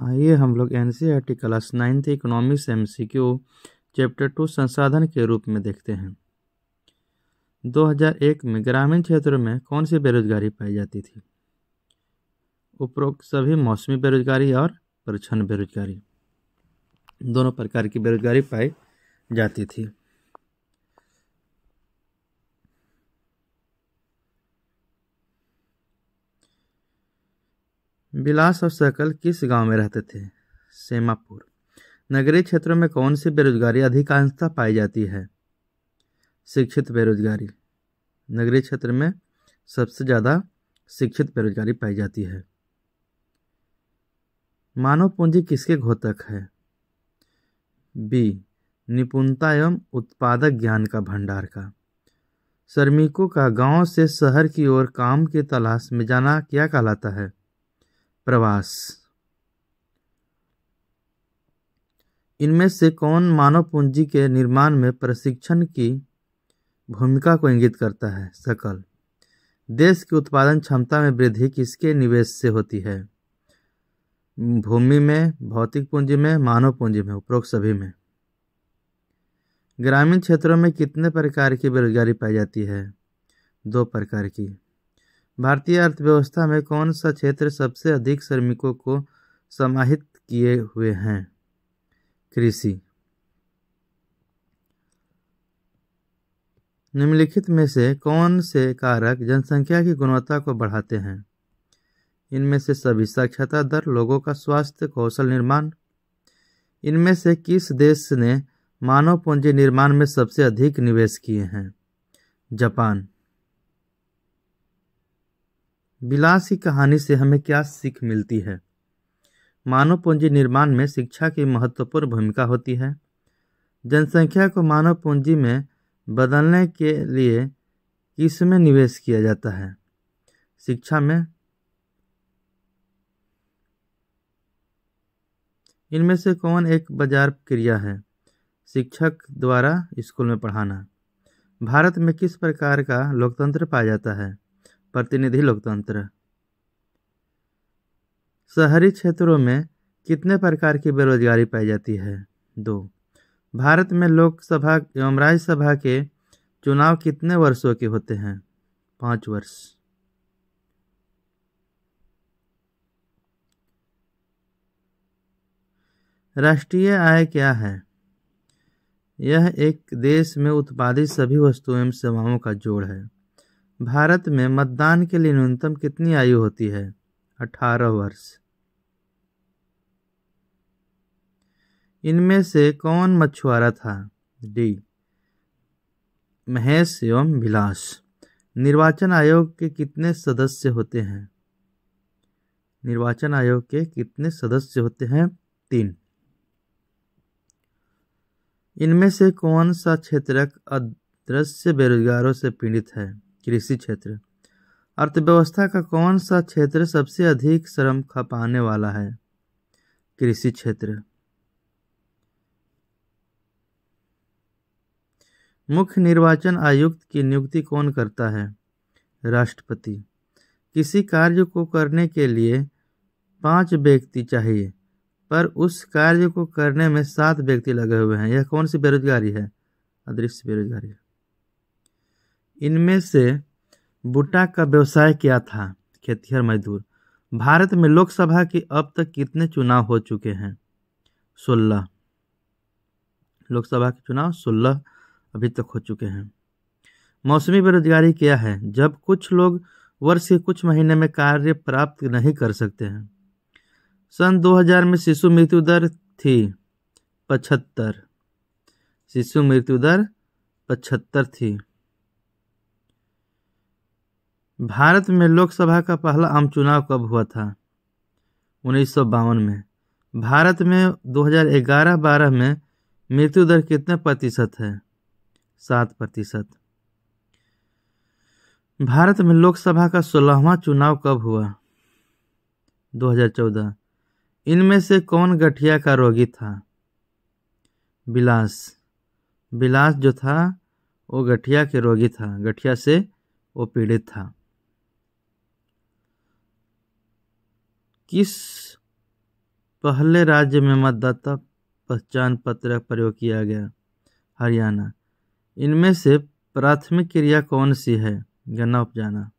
आइए हम लोग NCERT class 9th economics MCQ chapter 2 संसाधन के रूप में देखते हैं। 2001 में ग्रामीण क्षेत्रों में कौन सी बेरोजगारी पाई जाती थी? उपरोक्त सभी मौसमी बेरोजगारी और परिच्छन बेरोजगारी, दोनों प्रकार की बेरोजगारी पाई जाती थी। बिलास और सकल किस गांव में रहते थे? सेमापुर। नगरीय क्षेत्रों में कौन सी बेरोजगारी अधिकांशतः पाई जाती है? शिक्षित बेरोजगारी। नगरीय क्षेत्र में सबसे ज़्यादा शिक्षित बेरोजगारी पाई जाती है। मानव पूंजी किसके घोतक है? बी, निपुणता एवं उत्पादक ज्ञान का भंडार का। श्रमिकों का गांव से शहर की ओर काम की तलाश में जाना क्या कहलाता है? प्रवास। इनमें से कौन मानव पूंजी के निर्माण में प्रशिक्षण की भूमिका को इंगित करता है? सकल। देश की उत्पादन क्षमता में वृद्धि किसके निवेश से होती है? भूमि में, भौतिक पूंजी में, मानव पूंजी में, उपरोक्त सभी में। ग्रामीण क्षेत्रों में कितने प्रकार की बेरोजगारी पाई जाती है? 2 प्रकार की। भारतीय अर्थव्यवस्था में कौन सा क्षेत्र सबसे अधिक श्रमिकों को समाहित किए हुए हैं? कृषि। निम्नलिखित में से कौन से कारक जनसंख्या की गुणवत्ता को बढ़ाते हैं? इनमें से सभी। साक्षरता दर, लोगों का स्वास्थ्य, कौशल निर्माण। इनमें से किस देश ने मानव पूंजी निर्माण में सबसे अधिक निवेश किए हैं? जापान। बिलास की कहानी से हमें क्या सीख मिलती है? मानव पूंजी निर्माण में शिक्षा की महत्वपूर्ण भूमिका होती है। जनसंख्या को मानव पूंजी में बदलने के लिए किसमें निवेश किया जाता है? शिक्षा में। इनमें से कौन एक बाजार क्रिया है? शिक्षक द्वारा स्कूल में पढ़ाना। भारत में किस प्रकार का लोकतंत्र पाया जाता है? प्रतिनिधि लोकतंत्र। शहरी क्षेत्रों में कितने प्रकार की बेरोजगारी पाई जाती है? 2। भारत में लोकसभा एवं राज्यसभा के चुनाव कितने वर्षों के होते हैं? 5 वर्ष। राष्ट्रीय आय क्या है? यह एक देश में उत्पादित सभी वस्तुओं एवं सेवाओं का जोड़ है। भारत में मतदान के लिए न्यूनतम कितनी आयु होती है? 18 वर्ष। इनमें से कौन मछुआरा था? डी, महेश एवं बिलास। निर्वाचन आयोग के कितने सदस्य होते हैं? निर्वाचन आयोग के कितने सदस्य होते हैं? 3। इनमें से कौन सा क्षेत्र अदृश्य बेरोजगारों से पीड़ित है? कृषि क्षेत्र। अर्थव्यवस्था का कौन सा क्षेत्र सबसे अधिक श्रम खपाने वाला है? कृषि क्षेत्र। मुख्य निर्वाचन आयुक्त की नियुक्ति कौन करता है? राष्ट्रपति। किसी कार्य को करने के लिए 5 व्यक्ति चाहिए, पर उस कार्य को करने में 7 व्यक्ति लगे हुए हैं। यह कौन सी बेरोजगारी है? अदृश्य बेरोजगारी। इनमें से बूटा का व्यवसाय क्या था? खेतिहर मजदूर। भारत में लोकसभा के अब तक कितने चुनाव हो चुके हैं? 16। लोकसभा के चुनाव 16 अभी तक हो चुके हैं। मौसमी बेरोजगारी क्या है? जब कुछ लोग वर्ष के कुछ महीने में कार्य प्राप्त नहीं कर सकते हैं। सन 2000 में शिशु मृत्यु दर थी 75। शिशु मृत्यु दर 75 थी। भारत में लोकसभा का पहला आम चुनाव कब हुआ था? 1952 में। भारत में 2011-12 में मृत्यु दर कितने प्रतिशत है? 7%। भारत में लोकसभा का 16वां चुनाव कब हुआ? 2014। इनमें से कौन गठिया का रोगी था? बिलास। बिलास जो था वो गठिया के रोगी था, गठिया से वो पीड़ित था। किस पहले राज्य में मतदाता पहचान पत्र का प्रयोग किया गया? हरियाणा। इनमें से प्राथमिक क्रिया कौन सी है? गन्ना उपजाना।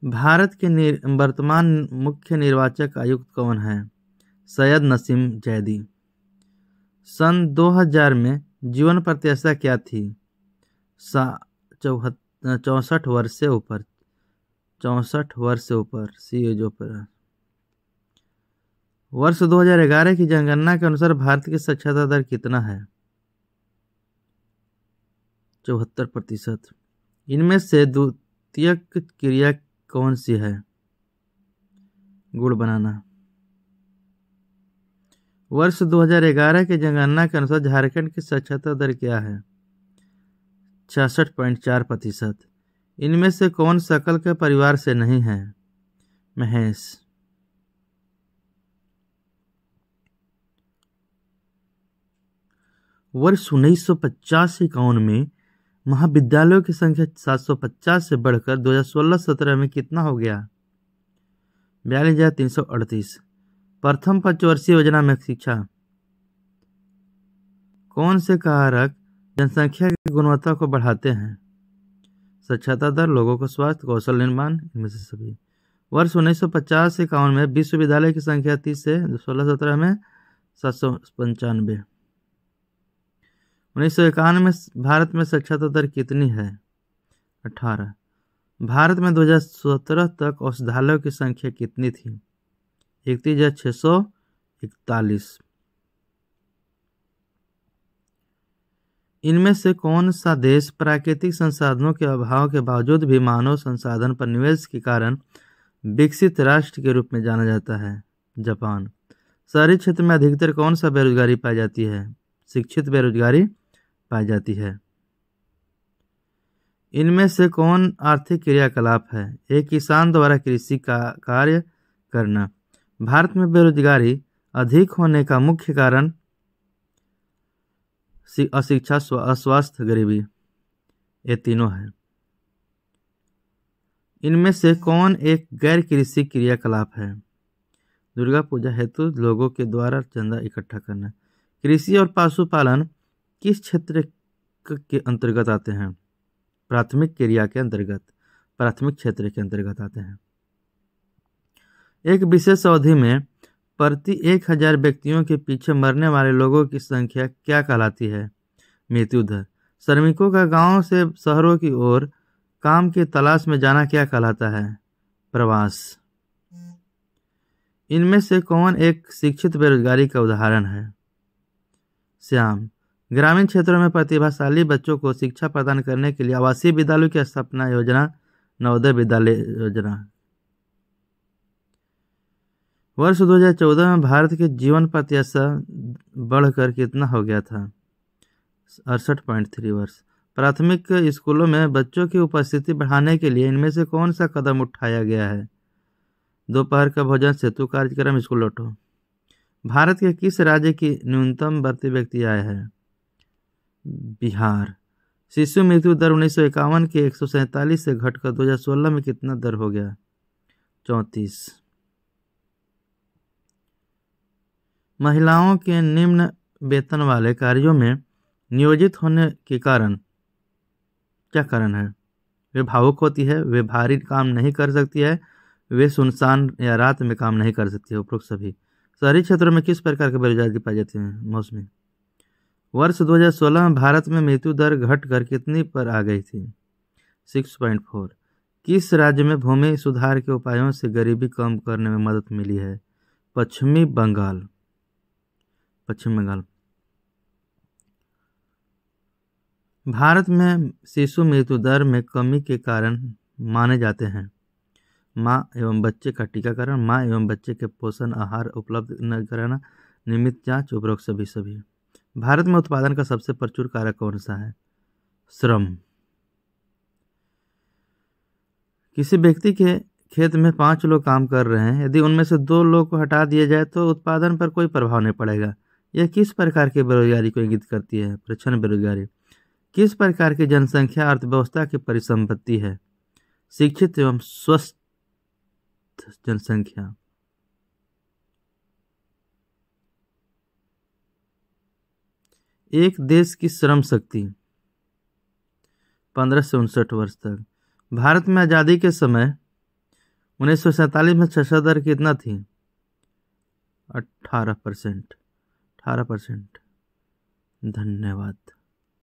भारत के वर्तमान मुख्य निर्वाचक आयुक्त कौन है? सैयद नसीम जैदी। सन 2000 में जीवन प्रत्याशा क्या थी? 64 वर्ष से ऊपर। 64 वर्ष से ऊपर सी एज ऊपर। वर्ष 2011 की जनगणना के अनुसार भारत की साक्षरता दर कितना है? 74%। इनमें से द्वितीयक क्रिया कौन सी है? गुड़ बनाना। वर्ष 2011 की जनगणना के अनुसार झारखंड की साक्षरता दर क्या है? 66.4%। इनमें से कौन सकल के परिवार से नहीं है? महेश। वर्ष 1950-51 में महाविद्यालयों की संख्या 750 से बढ़कर 2016-17 में कितना हो गया? 42,338। प्रथम पंचवर्षीय योजना में शिक्षा कौन से कारक जनसंख्या की गुणवत्ता को बढ़ाते हैं? साक्षरता दर, लोगों का स्वास्थ्य, कौशल निर्माण, इनमें से सभी। वर्ष 1950-51 में विश्वविद्यालय की संख्या 30 से 16-17 में 795। 1951 में भारत में साक्षरता दर कितनी है? 18। भारत में 2017 तक औषधालयों की संख्या कितनी थी? 31,641। इनमें से कौन सा देश प्राकृतिक संसाधनों के अभाव के बावजूद भी मानव संसाधन पर निवेश के कारण विकसित राष्ट्र के रूप में जाना जाता है? जापान। शहरी क्षेत्र में अधिकतर कौन सा बेरोजगारी पाई जाती है? शिक्षित बेरोजगारी पाई जाती है। इनमें से कौन आर्थिक क्रियाकलाप है? एक किसान द्वारा कृषि का कार्य करना। भारत में बेरोजगारी अधिक होने का मुख्य कारण अशिक्षा, अस्वास्थ्य, गरीबी, ये तीनों है। इनमें से कौन एक गैर कृषि क्रियाकलाप है? दुर्गा पूजा हेतु लोगों के द्वारा चंदा इकट्ठा करना। कृषि और पशुपालन किस क्षेत्र के अंतर्गत आते हैं? प्राथमिक क्रिया के अंतर्गत, प्राथमिक क्षेत्र के अंतर्गत आते हैं। एक विशेष अवधि में प्रति 1000 व्यक्तियों के पीछे मरने वाले लोगों की संख्या क्या कहलाती है? मृत्यु दर। श्रमिकों का गांव से शहरों की ओर काम की तलाश में जाना क्या कहलाता है? प्रवास। इनमें से कौन एक शिक्षित बेरोजगारी का उदाहरण है? श्याम। ग्रामीण क्षेत्रों में प्रतिभाशाली बच्चों को शिक्षा प्रदान करने के लिए आवासीय विद्यालयों की स्थापना योजना नवोदय विद्यालय योजना। वर्ष 2014 में भारत के जीवन प्रत्याशा बढ़कर कितना हो गया था? 68.3 वर्ष। प्राथमिक स्कूलों में बच्चों की उपस्थिति बढ़ाने के लिए इनमें से कौन सा कदम उठाया गया है? दोपहर का भोजन, सेतु कार्यक्रम, स्कूल लौटो। भारत के किस राज्य की न्यूनतम बढ़ती व्यक्ति आय है? बिहार। शिशु मृत्यु दर 1951 के 147 से घटकर 2016 में कितना दर हो गया? 34। महिलाओं के निम्न वेतन वाले कार्यों में नियोजित होने के कारण क्या कारण है? वे भावुक होती है, वे भारी काम नहीं कर सकती है, वे सुनसान या रात में काम नहीं कर सकती है। उपरोक्त सभी। शहरी क्षेत्रों में किस प्रकार की बेरोजगारी पाई जाती है? मौसमी। वर्ष 2016 में भारत में मृत्यु दर घटकर कितनी पर आ गई थी? 6.4। किस राज्य में भूमि सुधार के उपायों से गरीबी कम करने में मदद मिली है? पश्चिमी बंगाल। पश्चिम बंगाल। भारत में शिशु मृत्यु दर में कमी के कारण माने जाते हैं माँ एवं बच्चे का टीकाकरण, माँ एवं बच्चे के पोषण आहार उपलब्ध न कराना, नियमित जांच, उपरोक्त सभी। भारत में उत्पादन का सबसे प्रचुर कारक कौन सा है? श्रम। किसी व्यक्ति के खेत में 5 लोग काम कर रहे हैं, यदि उनमें से 2 लोग को हटा दिया जाए तो उत्पादन पर कोई प्रभाव नहीं पड़ेगा। यह किस प्रकार की बेरोजगारी को इंगित करती है? प्रच्छन्न बेरोजगारी। किस प्रकार की जनसंख्या अर्थव्यवस्था की परिसंपत्ति है? शिक्षित एवं स्वस्थ जनसंख्या। एक देश की श्रम शक्ति 15 से 59 वर्ष तक। भारत में आज़ादी के समय 1947 में साक्षरता दर कितना थी? 18%। धन्यवाद।